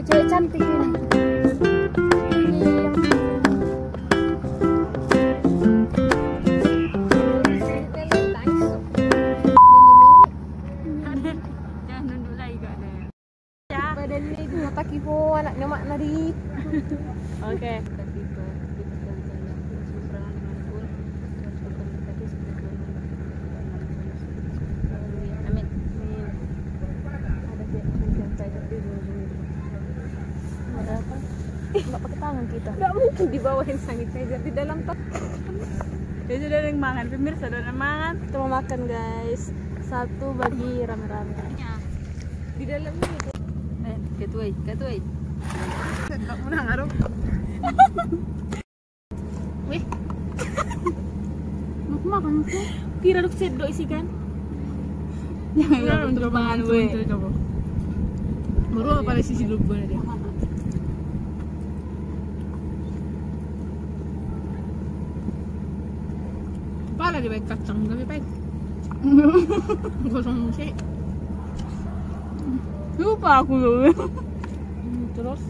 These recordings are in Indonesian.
cewek cantik ini. Jangan nunduk lagi kak ada. Ya. Badan ini mata kipo anaknya mak nari. Oke. Amin. Ada apa? Enggak pakai tangan kita. Nggak mungkin dibawain sanitizer di dalam tas. Ya sudah ada yang makan, pemirsa ada yang makan. Kita mau makan guys. Satu bagi rame-rame. Di dalamnya itu. Ketuai. Enggak menang aduh. Wih. Mau makan tuh. Kira duk sedok isi kan? Jangan coba makan gue. Coba. Baru apa di sisi lupa dia. Pala di baik kacang tapi baik. Gosong sih. Lupa aku loh. Terus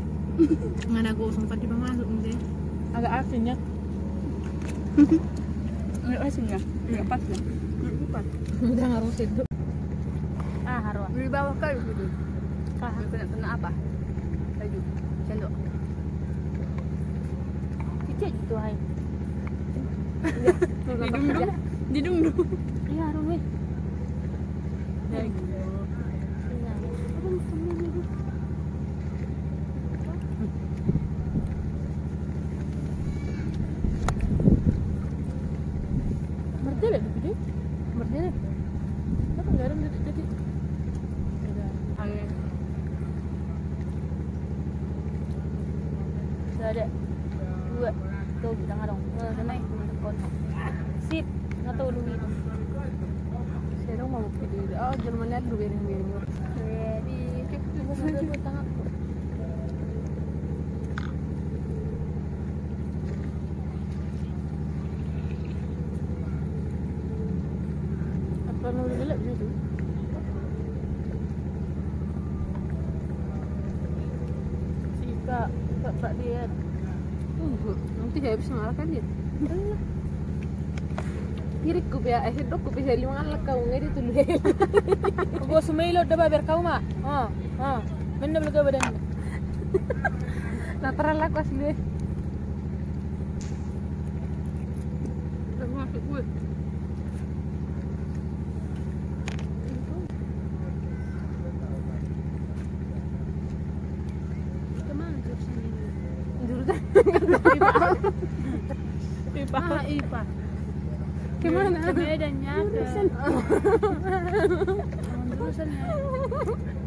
Nggak ada gosong tadi masuk mungkin. agak asin ya. Enggak asin ya? Enggak pas ya? Lupa. Udah ngaruh sedok. Haruan. Di bawah kali gitu. Kena apa? Baju, sendok. Cicit itu hai. Didung. Iya, harum weh. Ya gitu. Berdele di video. Berdele. Apa garam detik-detik. Angin. Sudah ada 2. Tuh, tengah dong. Sana tekon. Sip. Nggak tahu dulu itu. Saya dong mau video. Oh, Jermannya dulu biarin. Ready. Sudah tengah. Apa mau dulu gitu? Si Kak dia. Nanti dia habis marah kan dia. Pirik ko ba eh dok ko bisa limangan lakaw ngedi tulu. Go sumailo da baber kau ma. Men da blaga badan. Lateral aku asli. Masuk gue. Kemana jurusan ini? Jurusan IPA. Kemana? Medannya ke jurusannya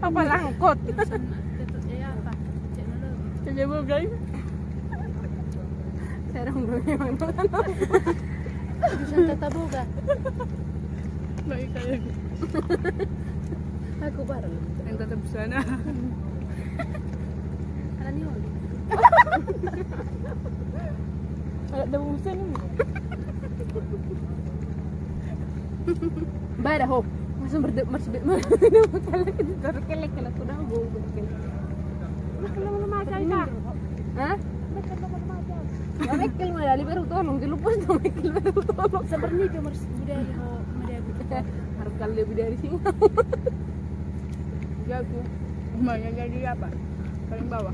Apa langkot? ya apa? Coba guys. Serong gue memang jurusan tata boga. Baik kayak Aku bareng. yang tetap sana. Ada nih oli. Ada musen ini. Bada ho. Masuk masih kalau kita taruh kelek kalau sudah go kelek. Kalau macam kah? Hah? Ya mekel mah dari baru tolong di lupa tuh mekel baru tolong. Sebenarnya dia harus budaya Harus kali lebih dari sini. jago. Maunya jadi apa? Paling bawah.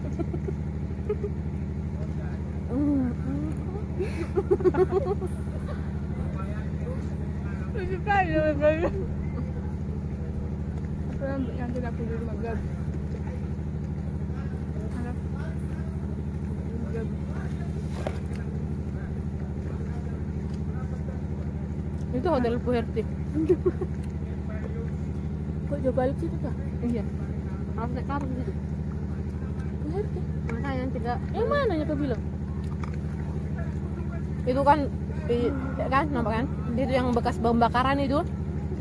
Lucu sekali namanya. Apa yang tidak aku di rumah gab? Itu hotel Puerti. Kok jauh balik situ kah? Iya. Harus naik karung gitu. Puerti. Makanya yang tidak. Yang mana ya kau bilang? Itu kan kan nampak kan? Itu yang bekas pembakaran itu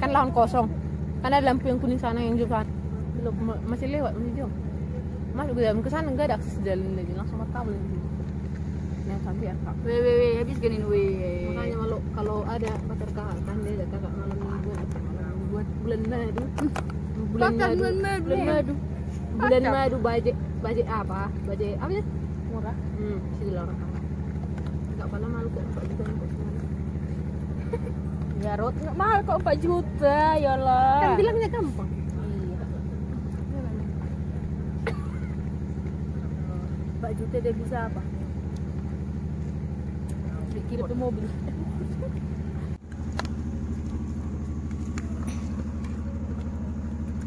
kan lahan kosong. Kan ada lampu yang kuning sana yang juga belum masih lewat masih jauh. Masuk ke dalam ke sana enggak ada akses jalan lagi langsung kabel itu. Yang sampai ya kak. Weh habis genin weh. Makanya kalau ada pacar kakak kan dia ada kakak malam mingguan buat bulan madu. Bulan madu. Bulan madu budget apa? Budget apa ya? Murah. Segitu orang kamar. Enggak apa malu kok 4 juta kok semuanya. Ya Rod, nggak mahal kok 4 juta, ya Allah. Kan bilangnya gampang. Iya. 4 juta dia bisa apa? Beli keyboard mobil.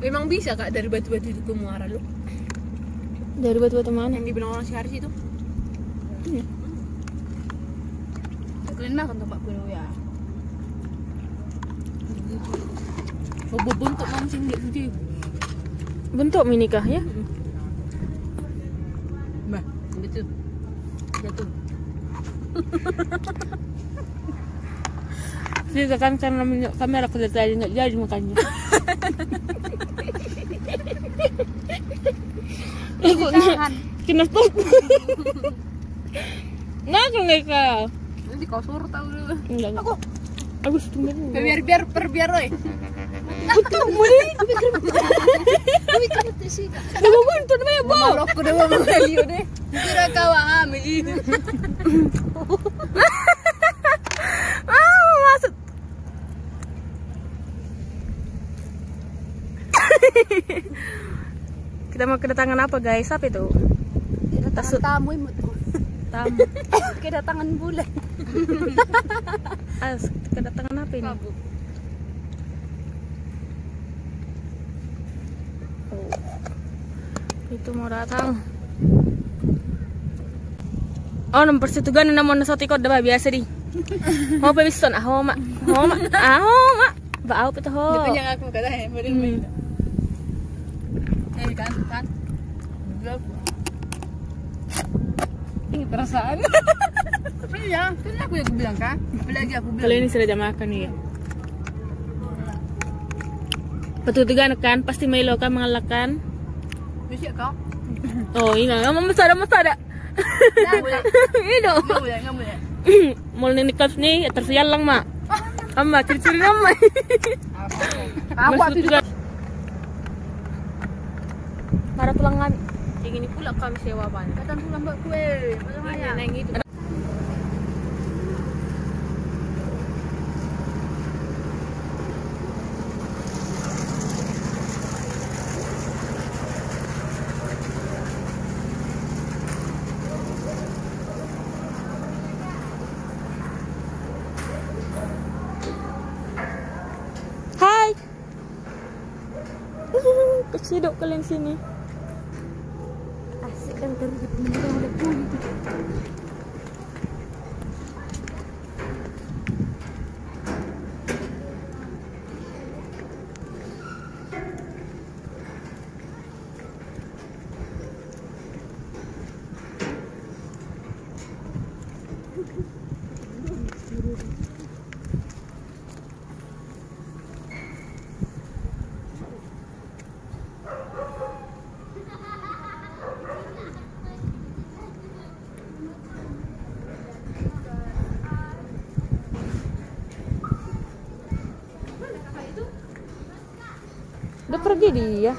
Memang bisa Kak dari batu-batu itu ke Muara lu? Dari batu-batu mana? Yang dibilang orang si Haris itu? Iya. Kalian makan tempat kuno ya. Bentuk mancing dia putih. Bentuk minikah ya? Bah, betul. Jatuh. Jadi kan karena kamera aku tadi nggak jadi makanya. Aku kena stop. Nah, nggak kau. Nanti kau suruh tahu dulu. Enggak. Aku setengah. Biar oi. Betul boleh. Tapi kan itu sih. Dah buntu namanya bo. Malok ko daw mga deh. Kira kau amili. Masuk. Kita mau kedatangan apa guys? Apa itu? Tamu imut. Tamu. Kedatangan bulan. Kedatangan apa ini? Oh. Itu mau datang. Oh, nomor situ kan namun nasoti ko dah biasa di. Mau pa bison mak. Mak. Ba au pito ho. Dito niya ako kada eh. Kan. Ini perasaan. Iya, kan aku yang bilang kan. Apalagi aku bilang. Kalau ini sudah jam makan nih ya. Petutugan kan pasti Milo kan mengalahkan. Bisa kau? Oh, ini nggak masada. Ini Nggak boleh. Mulai nikah nih tersial lang mak. Amma ciri-ciri nama. Aku juga. Para pelanggan. Yang ini pula kami sewa ban. Kata pulang mbak kue. Yang itu. Hai. Keciduk kalian sini. Asik kan dari pemenang udah pulih. Udah pergi dia.